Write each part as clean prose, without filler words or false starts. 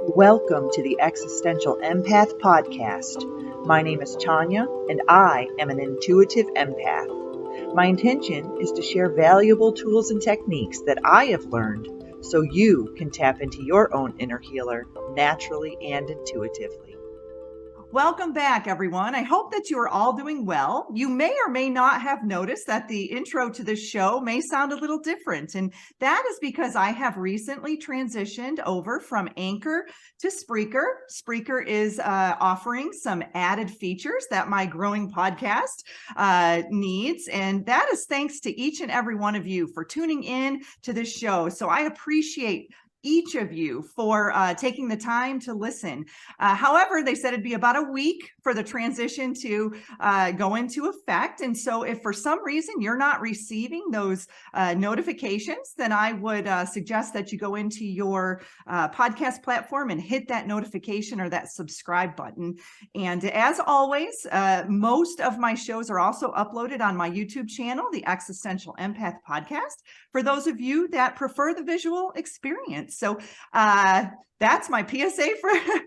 Welcome to the Existential Empath Podcast. My name is Tanya, and I am an intuitive empath. My intention is to share valuable tools and techniques that I have learned so you can tap into your own inner healer naturally and intuitively. Welcome back, everyone. I hope that you are all doing well. You may or may not have noticed that the intro to this show may sound a little different, and that is because I have recently transitioned over from Anchor to Spreaker. Spreaker is offering some added features that my growing podcast needs, and that is thanks to each and every one of you for tuning in to this show. So I appreciate each of you for taking the time to listen. However, they said it'd be about a week for the transition to go into effect. And so if for some reason you're not receiving those notifications, then I would suggest that you go into your podcast platform and hit that notification or that subscribe button. And as always, most of my shows are also uploaded on my YouTube channel, the Existential Empath Podcast, for those of you that prefer the visual experience. So that's my PSA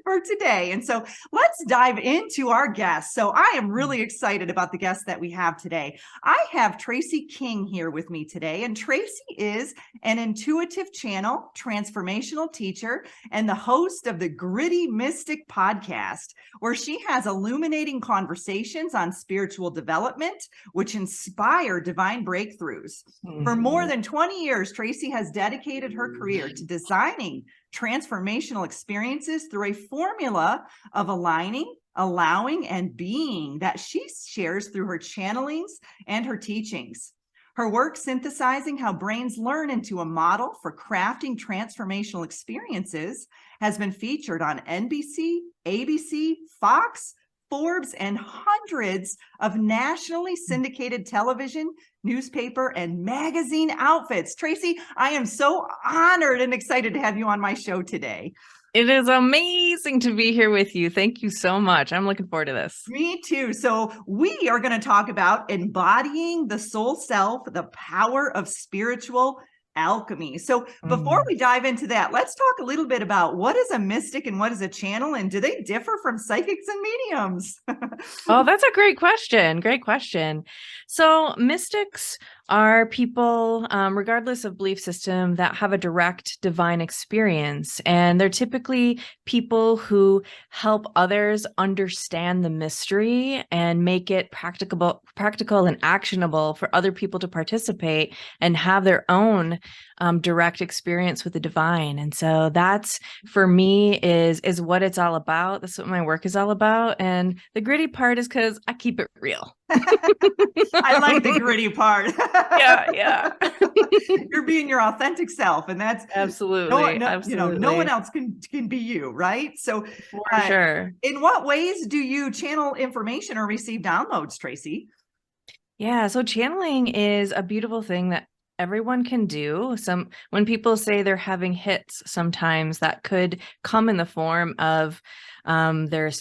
for today. And so let's dive into our guests. So I am really excited about the guests that we have today. I have Tracy King here with me today, and Tracy is an intuitive channel, transformational teacher, and the host of the Gritty Mystic podcast, where she has illuminating conversations on spiritual development, which inspire divine breakthroughs. For more than 20 years, Tracy has dedicated her career to designing transformational experiences through a formula of aligning, allowing, and being that she shares through her channelings and her teachings. Her work synthesizing how brains learn into a model for crafting transformational experiences has been featured on NBC, ABC, Fox, Forbes, and hundreds of nationally syndicated television, newspaper, and magazine outfits. Tracy, I am so honored and excited to have you on my show today. It is amazing to be here with you. Thank you so much. I'm looking forward to this. Me too. So we are going to talk about embodying the soul self, the power of spiritual alchemy. So before we dive into that, let's talk a little bit about what is a mystic and what is a channel, and do they differ from psychics and mediums? Oh, that's a great question. Great question. So mystics are people, regardless of belief system, that have a direct divine experience. And they're typically people who help others understand the mystery and make it practical and actionable for other people to participate and have their own direct experience with the divine. And so that's, for me, is what it's all about. That's what my work is all about. And the gritty part is because I keep it real. I like the gritty part. Yeah. You're being your authentic self, and that's absolutely. No one else can be you, right? So, for sure. In what ways do you channel information or receive downloads, Tracy? Yeah, so channeling is a beautiful thing that everyone can do. When people say they're having hits, sometimes that could come in the form of their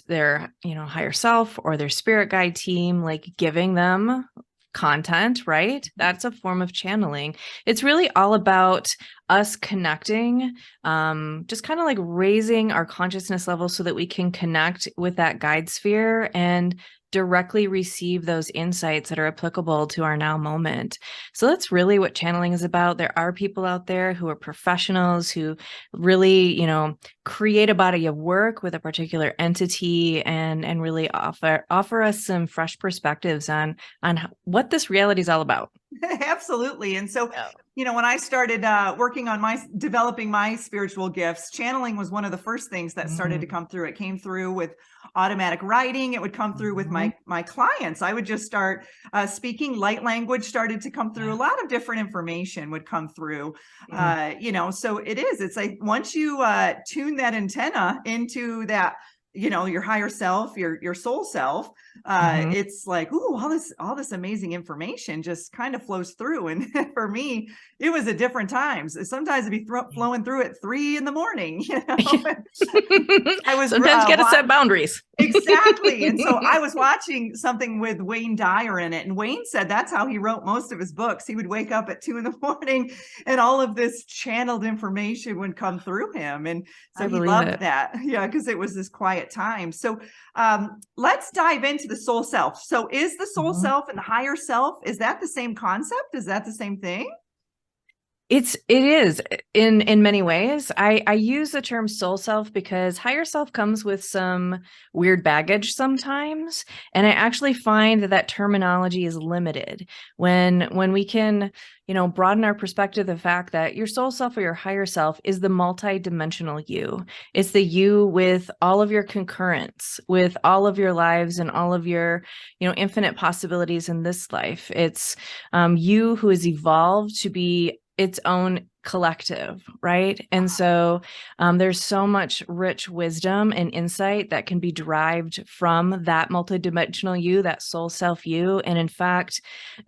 higher self or their spirit guide team, like giving them content, right? That's a form of channeling. It's really all about us connecting, just kind of like raising our consciousness level so that we can connect with that guide sphere and directly receive those insights that are applicable to our now moment. So that's really what channeling is about. There are people out there who are professionals who really, create a body of work with a particular entity and really offer us some fresh perspectives on what this reality is all about. Absolutely. And so, when I started working on developing my spiritual gifts, channeling was one of the first things that started to come through. It came through with automatic writing. It would come through with my clients. I would just start speaking. Light language started to come through. A lot of different information would come through, so it's like once you tune that antenna into that, your higher self, your soul self, it's like, ooh, all this amazing information just kind of flows through. And for me, it was at different times. Sometimes it'd be flowing through at 3 a.m. I was sometimes got to set boundaries. Exactly. And so I was watching something with Wayne Dyer in it, and Wayne said that's how he wrote most of his books. He would wake up at 2 a.m. and all of this channeled information would come through him. And so I he believe loved it. that. Yeah, because it was this quiet time. So let's dive into the soul self. So is the soul Mhm. self and the higher self, is that the same concept? Is that the same thing? It is in many ways. I use the term soul self because higher self comes with some weird baggage sometimes, and I actually find that that terminology is limited when we can, broaden our perspective. The fact that your soul self or your higher self is the multi-dimensional you. It's the you with all of your concurrence, with all of your lives and all of your, infinite possibilities in this life. It's you who has evolved to be its own collective, right? And so there's so much rich wisdom and insight that can be derived from that multidimensional you, that soul self you. And in fact,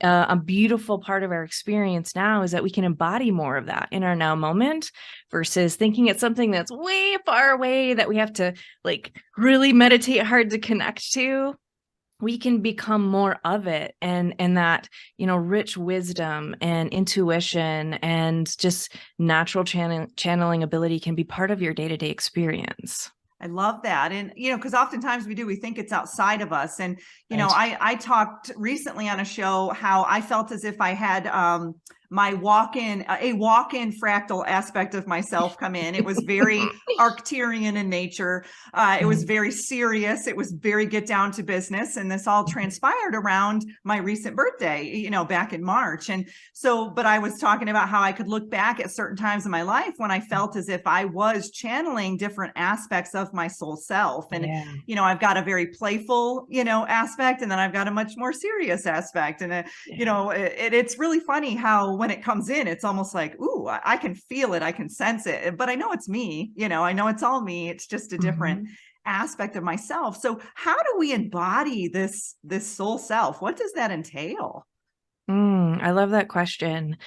a beautiful part of our experience now is that we can embody more of that in our now moment versus thinking it's something that's way far away that we have to like really meditate hard to connect to. We can become more of it, and that rich wisdom and intuition and just natural channeling ability can be part of your day-to-day experience. I love that. And, because oftentimes we think it's outside of us. And, Right. I talked recently on a show how I felt as if I had a walk-in fractal aspect of myself come in. It was very Arcturian in nature. It was very serious. It was very get down to business. And this all transpired around my recent birthday, back in March. And so, but I was talking about how I could look back at certain times in my life when I felt as if I was channeling different aspects of my soul self. And, Yeah. I've got a very playful, aspect, and then I've got a much more serious aspect. And, it's really funny how when it comes in, it's almost like, ooh, I can feel it. I can sense it, but I know it's me, I know it's all me. It's just a different aspect of myself. So how do we embody this soul self? What does that entail? I love that question.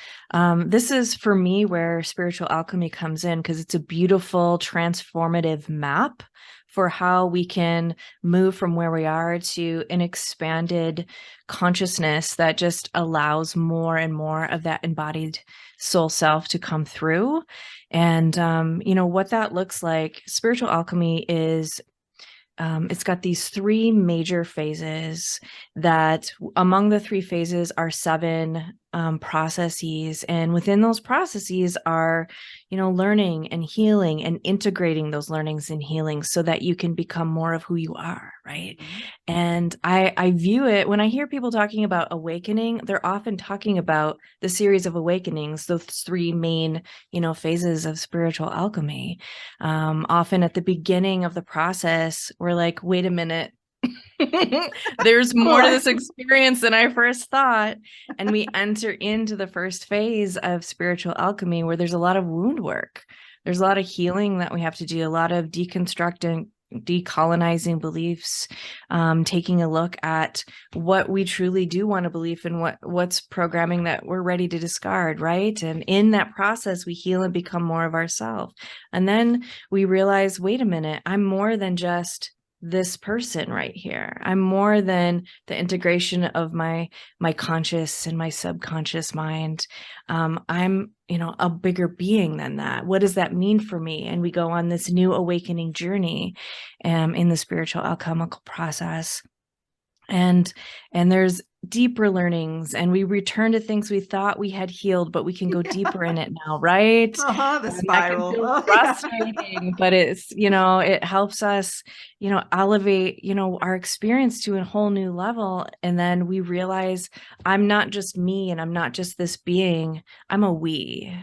This is for me where spiritual alchemy comes in because it's a beautiful transformative map for how we can move from where we are to an expanded consciousness that just allows more and more of that embodied soul self to come through. And, what that looks like, spiritual alchemy is it's got these three major phases that among the three phases are seven processes. And within those processes are, learning and healing and integrating those learnings and healings so that you can become more of who you are. Right. And I view it when I hear people talking about awakening, they're often talking about the series of awakenings, those three main, phases of spiritual alchemy. Often at the beginning of the process, we're like, wait a minute, there's more to this experience than I first thought. And we enter into the first phase of spiritual alchemy where there's a lot of wound work. There's a lot of healing that we have to do, a lot of decolonizing beliefs, taking a look at what we truly do want to believe and what's programming that we're ready to discard, right? And in that process, we heal and become more of ourselves. And then we realize, wait a minute, I'm more than just this person right here. I'm more than the integration of my conscious and my subconscious mind. I'm, a bigger being than that. What does that mean for me? And we go on this new awakening journey in the spiritual alchemical process. And there's deeper learnings, and we return to things we thought we had healed, but we can go deeper in it now, right? The And that can spiral. feel frustrating, but it's, it helps us, elevate, our experience to a whole new level. And then we realize I'm not just me and I'm not just this being, I'm a we.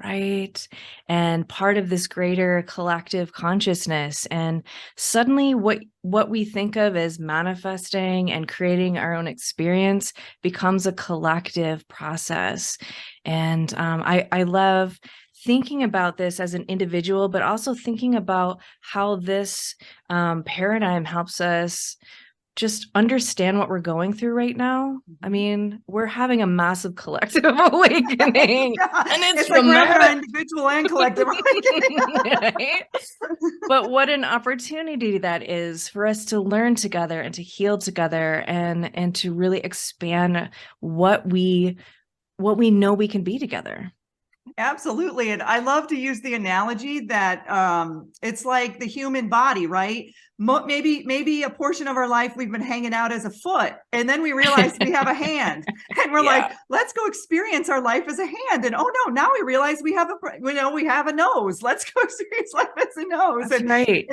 Right. And part of this greater collective consciousness. And suddenly what we think of as manifesting and creating our own experience becomes a collective process. And I love thinking about this as an individual, but also thinking about how this paradigm helps us just understand what we're going through right now. I mean, we're having a massive collective awakening. Yeah, And it's like we're having dramatic. an individual and collective awakening. Right? But what an opportunity that is for us to learn together and to heal together, and to really expand what we know we can be together. Absolutely. And I love to use the analogy that it's like the human body, right? Maybe a portion of our life we've been hanging out as a foot, and then we realize we have a hand, and we're like, let's go experience our life as a hand. And oh no, now we realize we have a nose. Let's go experience life as a nose. That's and right.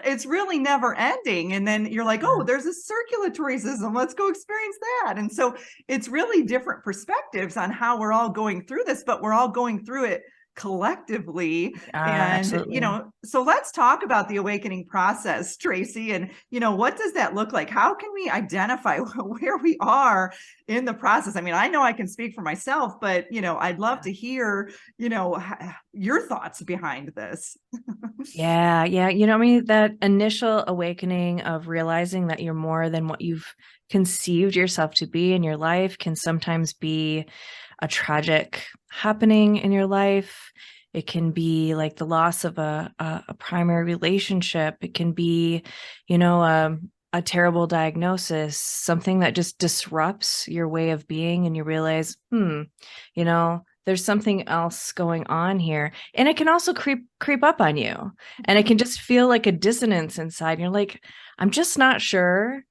It's really never ending. And then you're like, oh, there's a circulatory system. Let's go experience that. And so it's really different perspectives on how we're all going through this, but we're all going through it collectively. And, Absolutely. So let's talk about the awakening process, Tracy. And, what does that look like? How can we identify where we are in the process? I mean, I know I can speak for myself, but, I'd love to hear, your thoughts behind this. Yeah. I mean, that initial awakening of realizing that you're more than what you've conceived yourself to be in your life can sometimes be a tragic happening in your life. It can be like the loss of a primary relationship. It can be, a terrible diagnosis, something that just disrupts your way of being, and you realize, there's something else going on here. And it can also creep up on you, and it can just feel like a dissonance inside. You're like, I'm just not sure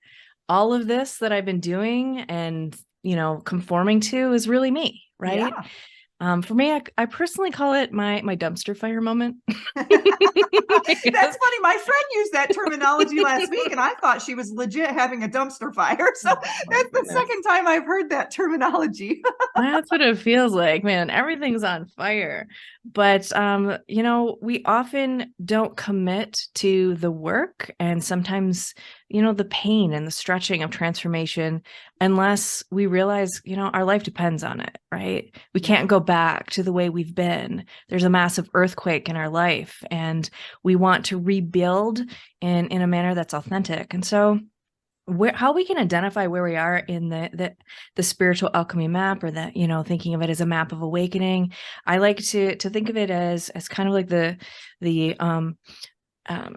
all of this that I've been doing and, conforming to is really me. Right. Yeah. For me, I personally call it my dumpster fire moment. That's funny. My friend used that terminology last week, and I thought she was legit having a dumpster fire. So that's the second time I've heard that terminology. That's what it feels like, man. Everything's on fire. But, we often don't commit to the work, and sometimes, the pain and the stretching of transformation, unless we realize, our life depends on it, right? We can't go back to the way we've been. There's a massive earthquake in our life, and we want to rebuild in a manner that's authentic. And so how we can identify where we are in the spiritual alchemy map, or that, thinking of it as a map of awakening. I like to think of it as kind of like the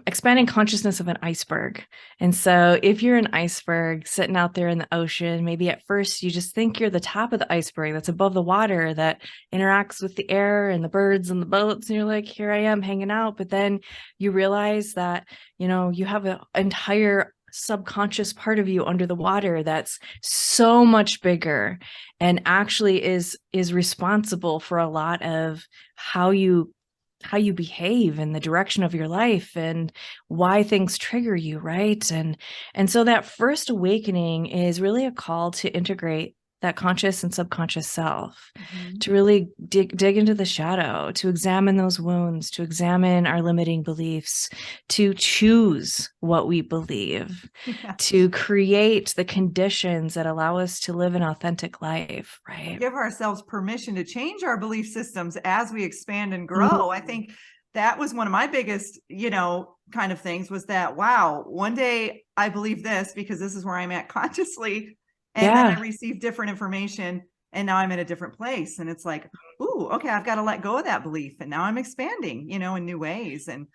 expanding consciousness of an iceberg. And so if you're an iceberg sitting out there in the ocean, maybe at first you just think you're the top of the iceberg that's above the water, that interacts with the air and the birds and the boats. And you're like, here I am hanging out. But then you realize that, you have an entire subconscious part of you under the water that's so much bigger, and actually is responsible for a lot of how you behave in the direction of your life and why things trigger you, right? And so that first awakening is really a call to integrate that conscious and subconscious self, to really dig into the shadow, to examine those wounds, to examine our limiting beliefs, to choose what we believe, to create the conditions that allow us to live an authentic life, right? Give ourselves permission to change our belief systems as we expand and grow. I think that was one of my biggest, kind of things, was that, wow, one day I believe this because this is where I'm at consciously. And then I receive different information, and now I'm in a different place. And it's like, ooh, okay, I've got to let go of that belief. And now I'm expanding, in new ways. And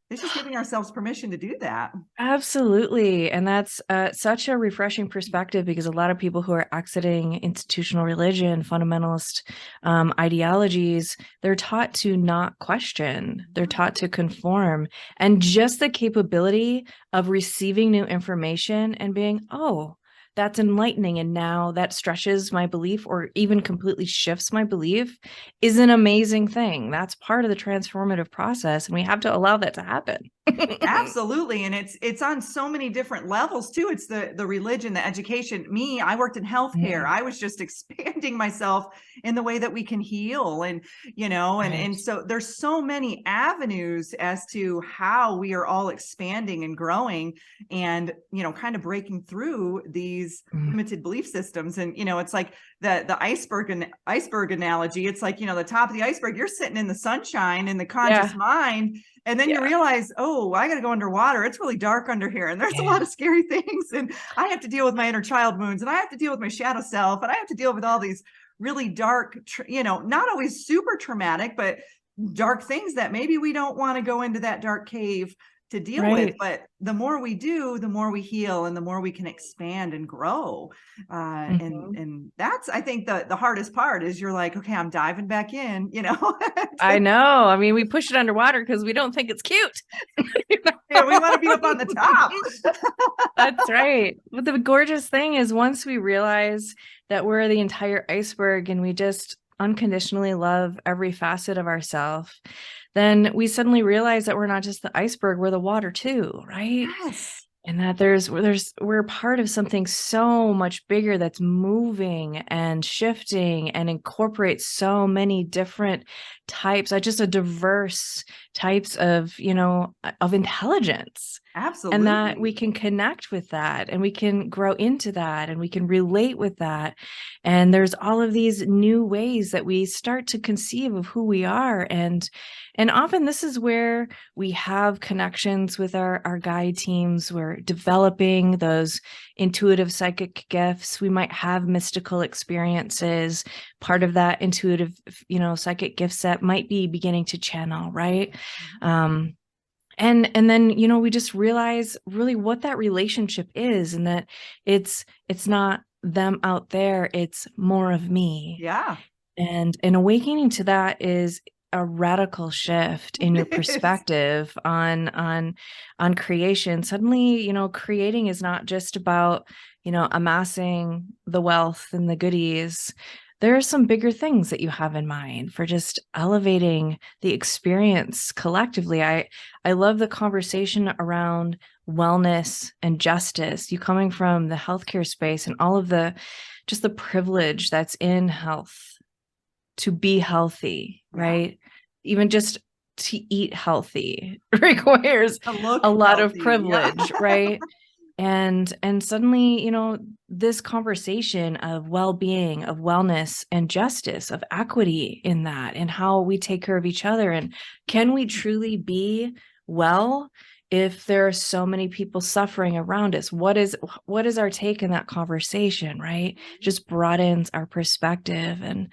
it's just giving ourselves permission to do that. Absolutely. And that's such a refreshing perspective, because a lot of people who are exiting institutional religion, fundamentalist ideologies, they're taught to not question. They're taught to conform. And just the capability of receiving new information and being, oh, that's enlightening, and now that stretches my belief or even completely shifts my belief, is an amazing thing. That's part of the transformative process, and we have to allow that to happen. Absolutely. And it's on so many different levels too. It's the religion, the education. I worked in healthcare. I was just expanding myself in the way that we can heal. And, and so there's so many avenues as to how we are all expanding and growing and, kind of breaking through these limited belief systems. And, it's like the iceberg analogy. It's like, the top of the iceberg, you're sitting in the sunshine in the conscious mind. And then you realize, oh, I got to go underwater. It's really dark under here. And there's a lot of scary things. And I have to deal with my inner child wounds, and I have to deal with my shadow self, and I have to deal with all these really dark, not always super traumatic, but dark things that maybe we don't want to go into that dark cave to deal with. But the more we do, the more we heal, and the more we can expand and grow. And that's, I think, the hardest part is you're like, okay, I'm diving back in, I know. I mean, we push it underwater because we don't think it's cute. Yeah, we want to be up on the top. That's right. But the gorgeous thing is, once we realize that we're the entire iceberg and we just unconditionally love every facet of ourselves, then we suddenly realize that we're not just the iceberg, we're the water too, right? Yes. And that we're part of something so much bigger that's moving and shifting and incorporates so many different types, just a diverse types of, of intelligence. Absolutely. And that we can connect with that, and we can grow into that, and we can relate with that. And there's all of these new ways that we start to conceive of who we are. And often this is where we have connections with our guide teams. We're developing those intuitive psychic gifts. We might have mystical experiences. Part of that intuitive, psychic gift set might be beginning to channel, right? And then, we just realize really what that relationship is, and that it's not them out there, it's more of me. Yeah. And awakening to that is a radical shift in your perspective on creation. Suddenly, creating is not just about, amassing the wealth and the goodies. There are some bigger things that you have in mind for just elevating the experience collectively. I love the conversation around wellness and justice. You coming from the healthcare space and all of the privilege that's in health to be healthy, right? Even just to eat healthy requires a lot of privilege, right? And suddenly, this conversation of well-being, of wellness and justice, of equity in that, and how we take care of each other. And can we truly be well if there are so many people suffering around us? What is our take in that conversation, right? Just broadens our perspective. And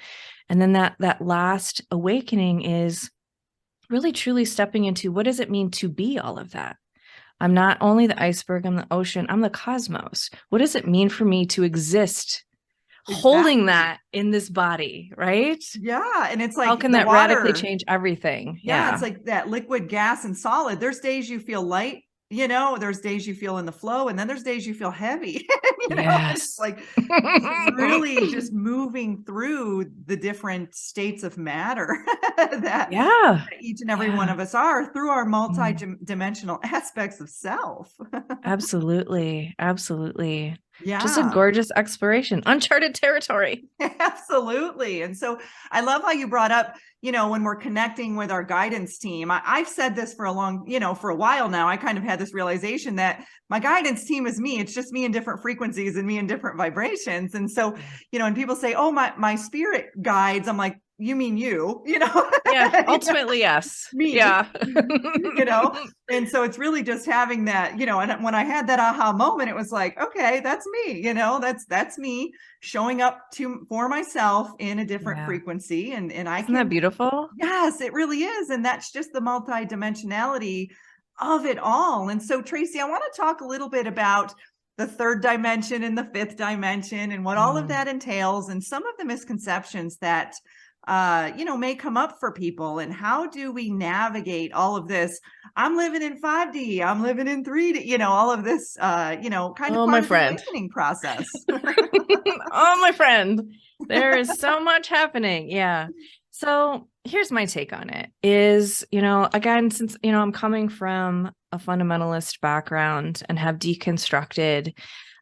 then that last awakening is really truly stepping into, what does it mean to be all of that? I'm not only the iceberg, I'm the ocean, I'm the cosmos. What does it mean for me to exist holding that in this body, right? Yeah. And it's like, how can that water radically change everything? Yeah. It's like that liquid, gas, and solid. There's days you feel light, there's days you feel in the flow, and then there's days you feel heavy. It's like really just moving through the different states of matter that each and every one of us are, through our multi-dimensional aspects of self. Absolutely. Yeah. Just a gorgeous exploration, uncharted territory. Absolutely. And so I love how you brought up, when we're connecting with our guidance team. I've said this for a while now. I kind of had this realization that my guidance team is me. It's just me in different frequencies and me in different vibrations. And so, and people say, oh, my spirit guides, I'm like, you mean you, Yeah, ultimately, yes. Me. Yeah. And so it's really just having that, and when I had that aha moment, it was like, okay, that's me, that's me showing up for myself in a different frequency. And Isn't that beautiful? Yes, it really is. And that's just the multidimensionality of it all. And so, Tracy, I want to talk a little bit about the third dimension and the fifth dimension and what all of that entails, and some of the misconceptions that may come up for people, and how do we navigate all of this? I'm living in 5D, I'm living in 3D, all of this, kind of part of the awakening process. Oh, my friend, there is so much happening. Yeah. So here's my take on it is, again, since, I'm coming from a fundamentalist background and have deconstructed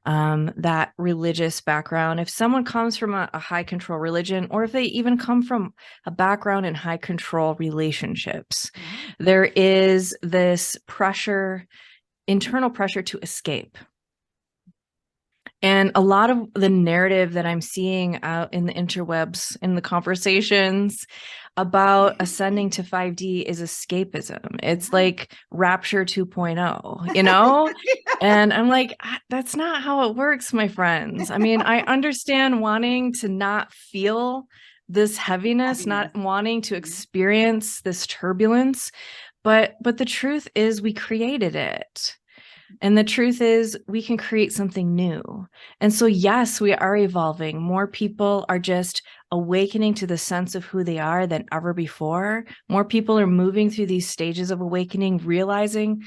that religious background. If someone comes from a high control religion, or if they even come from a background in high control relationships, there is this pressure, internal pressure to escape. And a lot of the narrative that I'm seeing out in the interwebs, in the conversations about ascending to 5D is escapism. It's like Rapture 2.0, you know? And I'm like, that's not how it works, my friends. I mean, I understand wanting to not feel this heaviness, not wanting to experience this turbulence, but the truth is we created it. And the truth is we can create something new. And so, yes, we are evolving. More people are just awakening to the sense of who they are than ever before. More people are moving through these stages of awakening, realizing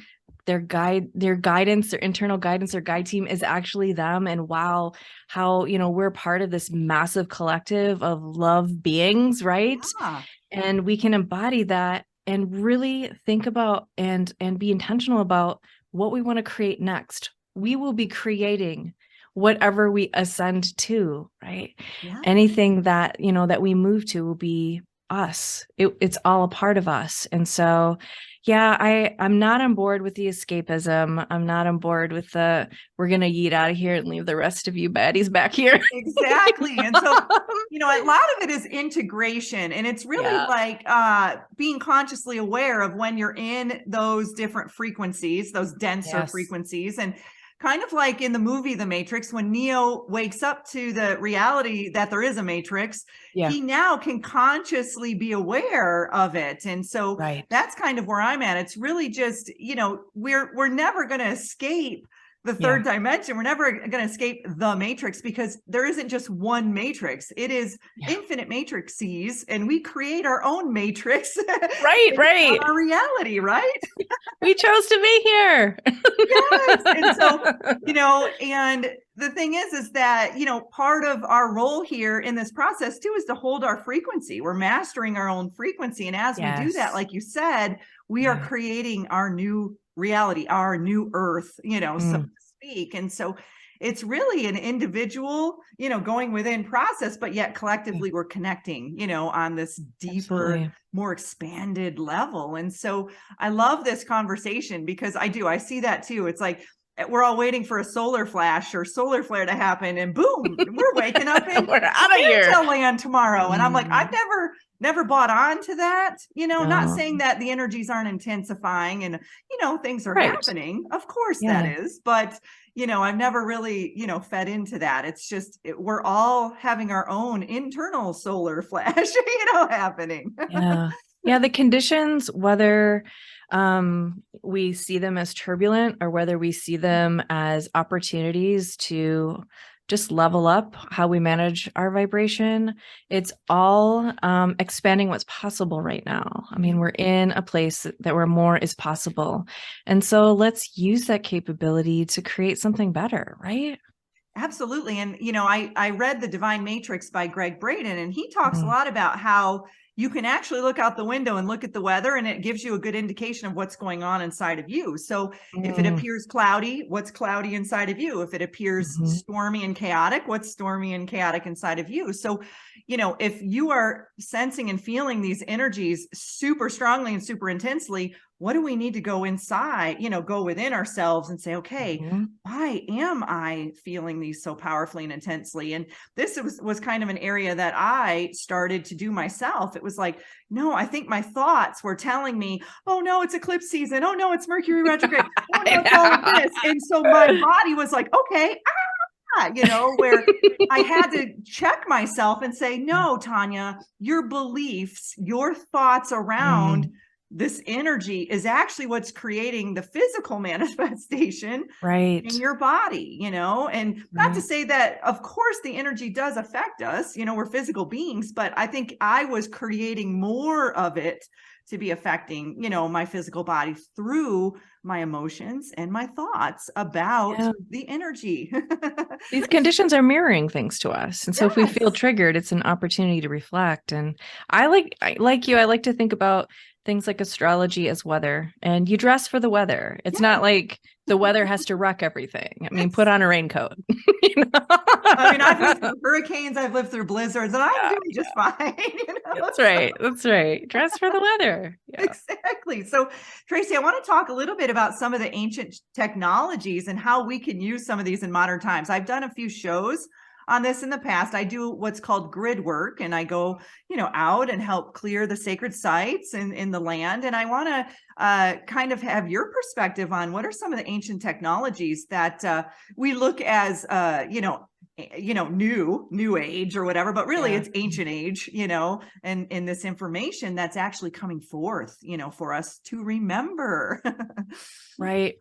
their guidance, their internal guidance, their guide team is actually them. And wow, how, we're part of this massive collective of love beings, right? Yeah. And we can embody that and really think about and be intentional about what we want to create next. We will be creating whatever we ascend to, right? Yeah. Anything that, that we move to will be us. It's all a part of us. And so, yeah, I'm not on board with the escapism. I'm not on board with we're going to yeet out of here and leave the rest of you baddies back here. Exactly. And so, a lot of it is integration, and it's really like being consciously aware of when you're in those different frequencies, those denser frequencies. And kind of like in the movie The Matrix, when Neo wakes up to the reality that there is a matrix, he now can consciously be aware of it. And so that's kind of where I'm at. It's really just, we're never going to escape the third dimension. We're never going to escape the matrix, because there isn't just one matrix. It is infinite matrices, and we create our own matrix. Right. Our reality, right? We chose to be here. Yes. And so, and the thing is that, part of our role here in this process too, is to hold our frequency. We're mastering our own frequency. And as we do that, like you said, we are creating our new reality, our new earth, so to speak. And so it's really an individual, going within process, but yet collectively we're connecting, on this deeper, more expanded level. And so I love this conversation, because I see that too. It's like, we're all waiting for a solar flash or solar flare to happen, and boom, we're waking up in we're out of here land tomorrow. And I'm like, I've never bought on to that, not saying that the energies aren't intensifying and, things are happening. Of course that is, but, I've never really, fed into that. It's just, we're all having our own internal solar flash, happening. Yeah. The conditions, whether we see them as turbulent or whether we see them as opportunities to just level up how we manage our vibration, it's all expanding what's possible right now. I mean, we're in a place that where more is possible. And so let's use that capability to create something better, right? Absolutely. And, I read The Divine Matrix by Greg Braden, and he talks a lot about how you can actually look out the window and look at the weather, and it gives you a good indication of what's going on inside of you. So if it appears cloudy, what's cloudy inside of you? If it appears stormy and chaotic, what's stormy and chaotic inside of you? So, if you are sensing and feeling these energies super strongly and super intensely, what do we need to go inside, go within ourselves and say, okay, why am I feeling these so powerfully and intensely? And this was kind of an area that I started to do myself. It was like, no, I think my thoughts were telling me, oh no, it's eclipse season. Oh no, it's Mercury retrograde. Oh no, it's all of this. And so my body was like, okay, where I had to check myself and say, no, Tanya, your beliefs, your thoughts around this energy is actually what's creating the physical manifestation in your body, and not to say that, of course, the energy does affect us, we're physical beings, but I think I was creating more of it to be affecting, my physical body through my emotions and my thoughts about the energy. These conditions are mirroring things to us. And so if we feel triggered, it's an opportunity to reflect. And I like you, I like to think about things like astrology as weather, and you dress for the weather. It's not like the weather has to wreck everything. I mean, put on a raincoat. I mean, I've lived through hurricanes, I've lived through blizzards, and I'm doing just fine. That's right. That's right. Dress for the weather. Yeah. Exactly. So, Tracy, I want to talk a little bit about some of the ancient technologies and how we can use some of these in modern times. I've done a few shows on this in the past. I do what's called grid work, and I go, out and help clear the sacred sites in the land. And I want to kind of have your perspective on what are some of the ancient technologies that we look as, new age or whatever, but really it's ancient age, and in this information that's actually coming forth, for us to remember. Right.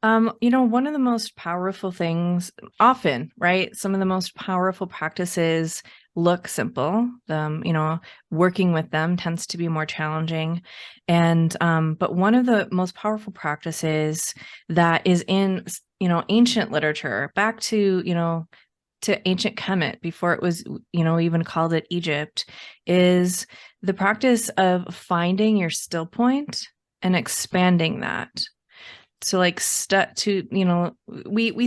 One of the most powerful things often, right? Some of the most powerful practices look simple. Working with them tends to be more challenging. And, but one of the most powerful practices that is in, ancient literature, back to ancient Kemet, before it was, even called it Egypt, is the practice of finding your still point and expanding that. So we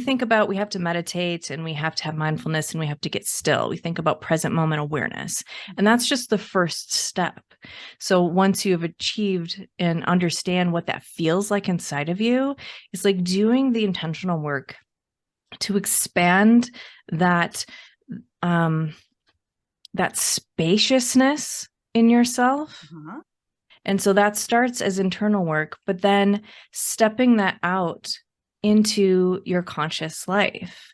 think about, we have to meditate and we have to have mindfulness and we have to get still. We think about present moment awareness, and that's just the first step. So once you have achieved and understand what that feels like inside of you, it's like doing the intentional work to expand that, that spaciousness in yourself. Uh-huh. And so that starts as internal work, but then stepping that out into your conscious life.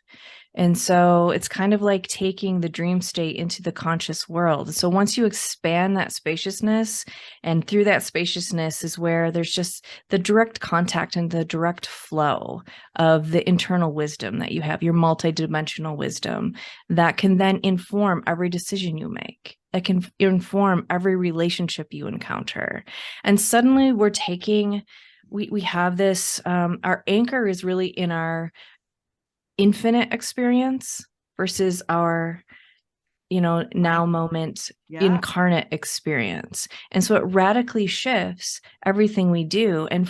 And so it's kind of like taking the dream state into the conscious world. So once you expand that spaciousness, and through that spaciousness is where there's just the direct contact and the direct flow of the internal wisdom that you have, your multidimensional wisdom that can then inform every decision you make. That can inform every relationship you encounter. And suddenly we have this, our anchor is really in our infinite experience versus our, now moment incarnate experience. And so it radically shifts everything we do. And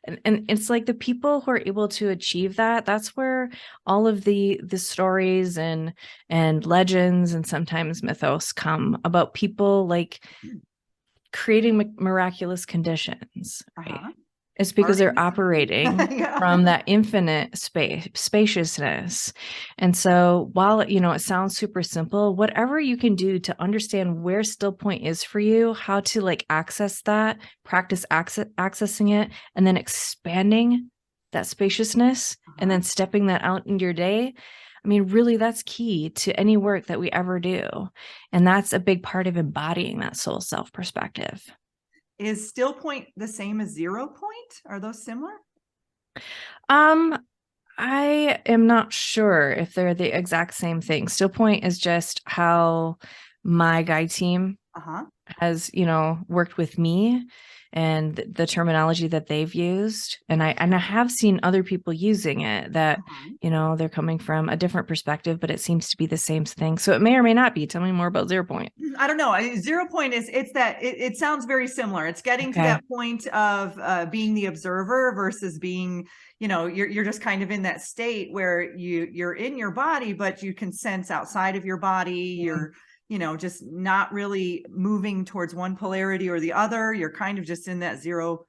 it's like the people who are able to achieve that, that's where all of the stories and legends and sometimes mythos come about people like creating miraculous conditions, right? Uh-huh. It's because they're operating from that infinite spaciousness. And so while, it sounds super simple, whatever you can do to understand where still point is for you, how to access that, practice accessing it, and then expanding that spaciousness, and then stepping that out into your day. I mean, really, that's key to any work that we ever do. And that's a big part of embodying that soul self perspective. Is still point the same as 0 point? Are those similar? I am not sure if they're the exact same thing. Still point is just how my guide team has, worked with me, and the terminology that they've used. And I have seen other people using it that, they're coming from a different perspective, but it seems to be the same thing. So it may or may not be. Tell me more about 0 point. I don't know. 0 point it's that it sounds very similar. It's getting to that point of being the observer versus being, you're just kind of in that state where you're in your body, but you can sense outside of your body. You're, just not really moving towards one polarity or the other. You're kind of just in that zero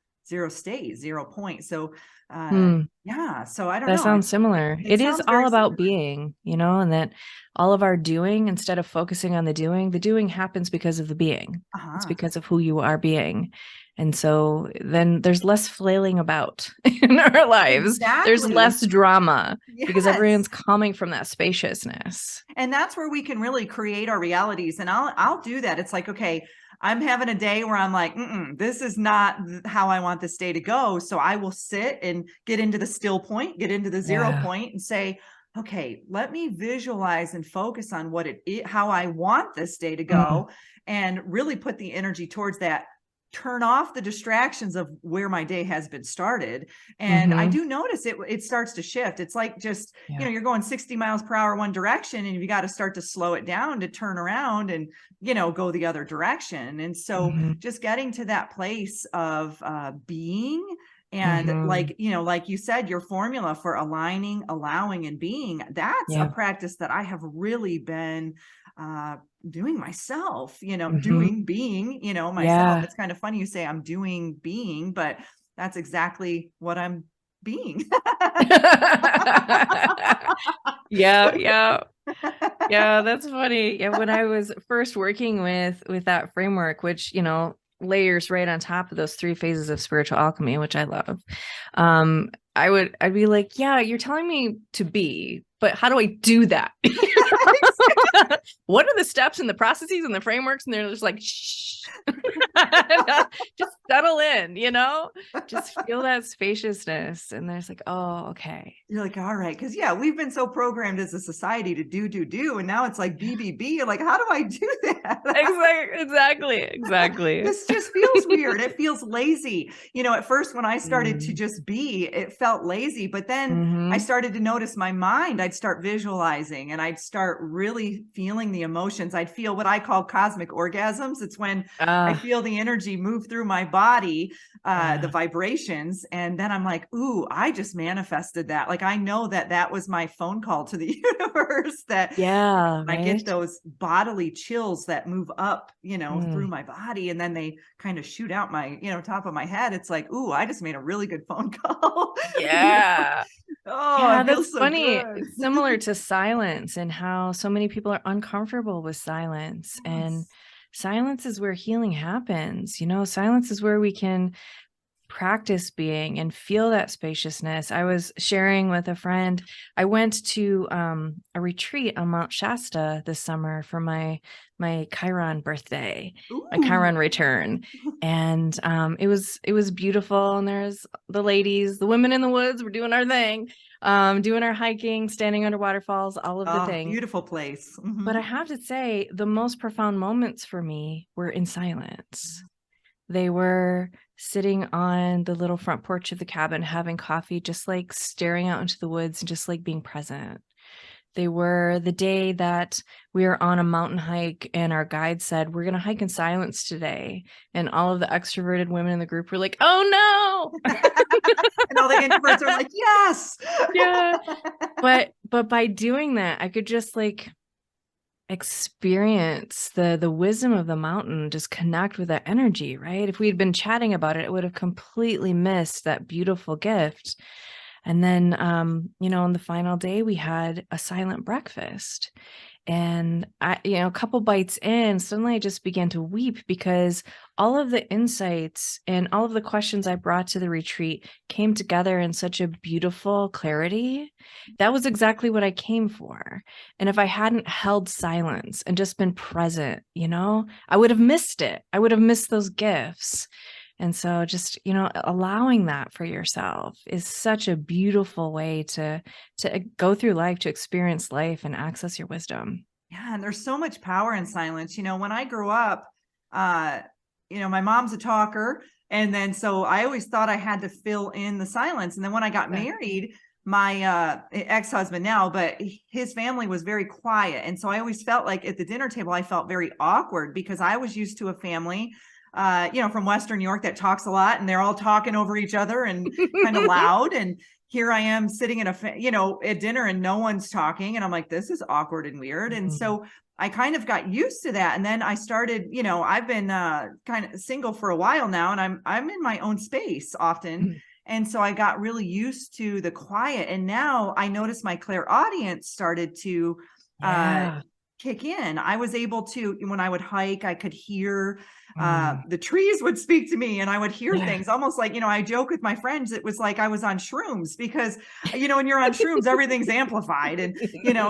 state, 0 point. So, so I don't know. That sounds similar. It is all about being, and that all of our doing, instead of focusing on the doing happens because of the being. It's because of who you are being. And so then there's less flailing about in our lives. Exactly. There's less drama because everyone's coming from that spaciousness. And that's where we can really create our realities. And I'll do that. It's like, okay, I'm having a day where I'm like, this is not how I want this day to go. So I will sit and get into the still point, get into the 0 point and say, okay, let me visualize and focus on what how I want this day to go, and really put the energy towards that. turn off the distractions of where my day has been started. And I do notice it starts to shift. It's like just, you're going 60 miles per hour one direction, and you got to start to slow it down to turn around and, go the other direction. And so just getting to that place of being, and like you said, your formula for aligning, allowing, and being, that's a practice that I have really been doing myself, doing being, myself. It's kind of funny you say I'm doing being, but that's exactly what I'm being. Yeah, that's funny. Yeah, when I was first working with that framework, which, layers right on top of those 3 phases of spiritual alchemy, which I love. I'd be like, yeah, you're telling me to be, but how do I do that? What are the steps and the processes and the frameworks? And they're just like, shh. Just settle in, just feel that spaciousness. And there's like, oh, okay. You're like, all right. Cause we've been so programmed as a society to do. And now it's like BBB. You're like, how do I do that? Exactly. This just feels weird. It feels lazy. At first when I started to just be, it felt lazy, but then I started to notice my mind. I'd start visualizing and I'd start really feeling the emotions. I'd feel what I call cosmic orgasms. It's when I feel the energy move through my body, the vibrations. And then I'm like, ooh, I just manifested that. Like, I know that was my phone call to the universe, that I get those bodily chills that move up, through my body. And then they kind of shoot out my, top of my head. It's like, ooh, I just made a really good phone call. Yeah. Oh, that's so funny. good. It's similar to silence, and how so many people are uncomfortable with silence. And silence is where healing happens. Silence is where we can practice being and feel that spaciousness. I was sharing with a friend, I went to a retreat on Mount Shasta this summer for my Chiron birthday, my Chiron return. And it was beautiful. And there's the ladies, the women in the woods, were doing our thing, doing our hiking, standing under waterfalls, all of the things. Beautiful place. But I have to say, the most profound moments for me were in silence. They were sitting on the little front porch of the cabin, having coffee, just like staring out into the woods and just like being present. They were the day that we were on a mountain hike and our guide said, we're going to hike in silence today. And all of the extroverted women in the group were like, oh no. And all the introverts are like, yes. Yeah. But by doing that, I could just like experience the wisdom of the mountain, just connect with that energy, right? If we had been chatting about it, it would have completely missed that beautiful gift. And then, on the final day, we had a silent breakfast. And I, a couple bites in, suddenly I just began to weep, because all of the insights and all of the questions I brought to the retreat came together in such a beautiful clarity. That was exactly what I came for. And if I hadn't held silence and just been present, I would have missed it. I would have missed those gifts. And so just, allowing that for yourself is such a beautiful way to go through life, to experience life and access your wisdom. Yeah. And there's so much power in silence. When I grew up, my mom's a talker. And then, so I always thought I had to fill in the silence. And then when I got married, my ex-husband now, but his family was very quiet. And so I always felt like at the dinner table, I felt very awkward, because I was used to a family from Western New York that talks a lot, and they're all talking over each other and kind of loud. And here I am sitting at at dinner and no one's talking. And I'm like, this is awkward and weird. And so I kind of got used to that. And then I started, I've been kind of single for a while now, and I'm in my own space often. And so I got really used to the quiet. And now I noticed my clairaudience started to kick in. I was able to, when I would hike, I could hear the trees would speak to me, and I would hear things almost like, I joke with my friends, it was like I was on shrooms, because, when you're on shrooms, everything's amplified. And,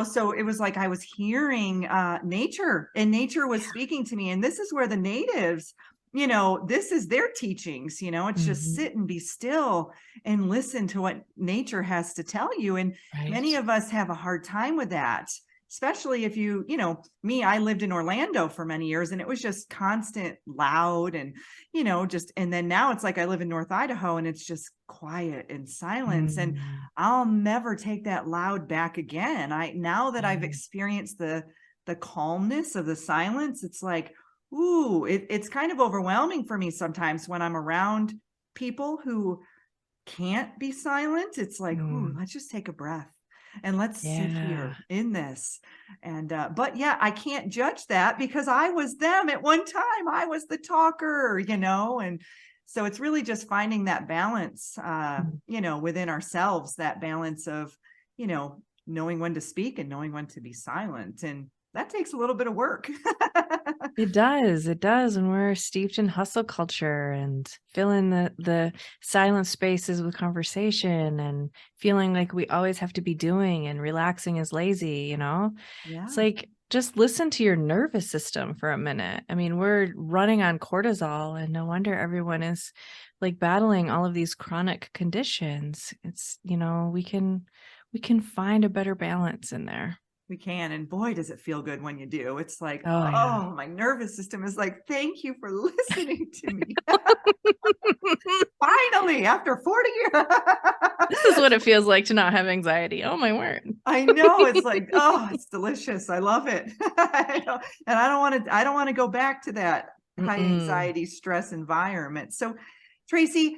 so it was like I was hearing nature, and nature was speaking to me. And this is where the natives, this is their teachings, it's just sit and be still and listen to what nature has to tell you. And many of us have a hard time with that. especially if me, I lived in Orlando for many years and it was just constant loud and, and then now it's like I live in North Idaho and it's just quiet and silence. And I'll never take that loud back again. Now that I've experienced the calmness of the silence, it's like, ooh, it's kind of overwhelming for me sometimes when I'm around people who can't be silent. It's like, ooh, let's just take a breath and let's sit here in this. And, but yeah, I can't judge that because I was them at one time. I was the talker, and so it's really just finding that balance, within ourselves, that balance of, knowing when to speak and knowing when to be silent. And that takes a little bit of work. It does. It does. And we're steeped in hustle culture and filling the silent spaces with conversation and feeling like we always have to be doing and relaxing is lazy, Yeah. It's like, just listen to your nervous system for a minute. I mean, we're running on cortisol and no wonder everyone is like battling all of these chronic conditions. It's, we can find a better balance in there. We can. And boy, does it feel good when you do. It's like, Oh, my nervous system is like, thank you for listening to me. Finally, after 40 years. This is what it feels like to not have anxiety. Oh my word. I know. It's like, it's delicious. I love it. And I don't want to go back to that high anxiety, stress environment. So Tracy,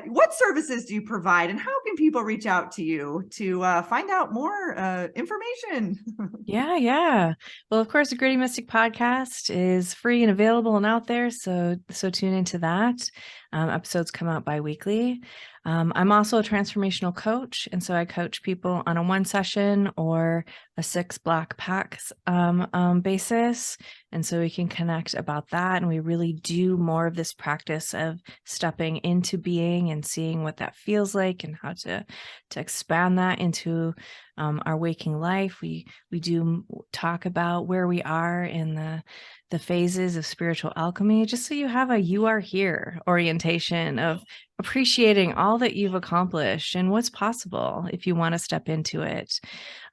what services do you provide and how can people reach out to you to find out more information? Yeah. Well, of course, the Gritty Mystic podcast is free and available and out there. So tune into that. Episodes come out bi-weekly. I'm also a transformational coach. And so I coach people on a 1 session or a 6 block packs basis. And so we can connect about that. And we really do more of this practice of stepping into being and seeing what that feels like and how to expand that into our waking life. We do talk about where we are in the phases of spiritual alchemy, just so you have a you are here orientation of appreciating all that you've accomplished and what's possible if you want to step into it.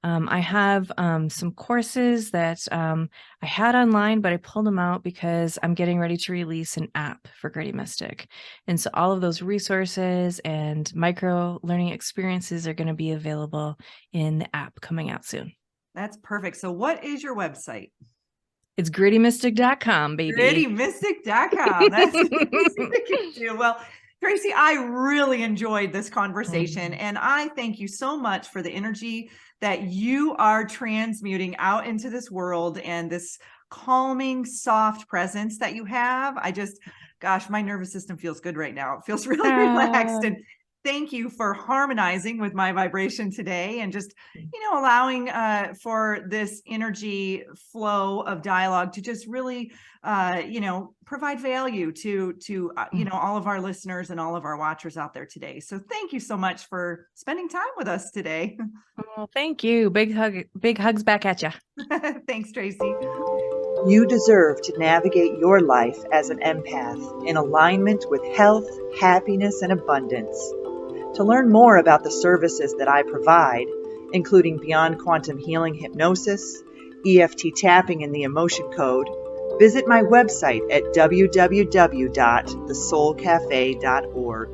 I have some courses that I had online, but I pulled them out because I'm getting ready to release an app for Gritty Mystic. And so all of those resources and micro learning experiences are going to be available in the app coming out soon. That's perfect. So what is your website? It's grittymystic.com, baby. Grittymystic.com. That's easy to get to. Well, Tracy, I really enjoyed this conversation and I thank you so much for the energy that you are transmuting out into this world and this calming, soft presence that you have. Gosh, my nervous system feels good right now. It feels really relaxed. And thank you for harmonizing with my vibration today and just, allowing for this energy flow of dialogue to just really, provide value to all of our listeners and all of our watchers out there today. So thank you so much for spending time with us today. Oh, thank you. Big hugs back at you. Thanks, Tracy. You deserve to navigate your life as an empath in alignment with health, happiness, and abundance. To learn more about the services that I provide, including Beyond Quantum Healing Hypnosis, EFT Tapping, and the Emotion Code, visit my website at www.thesoulcafe.org.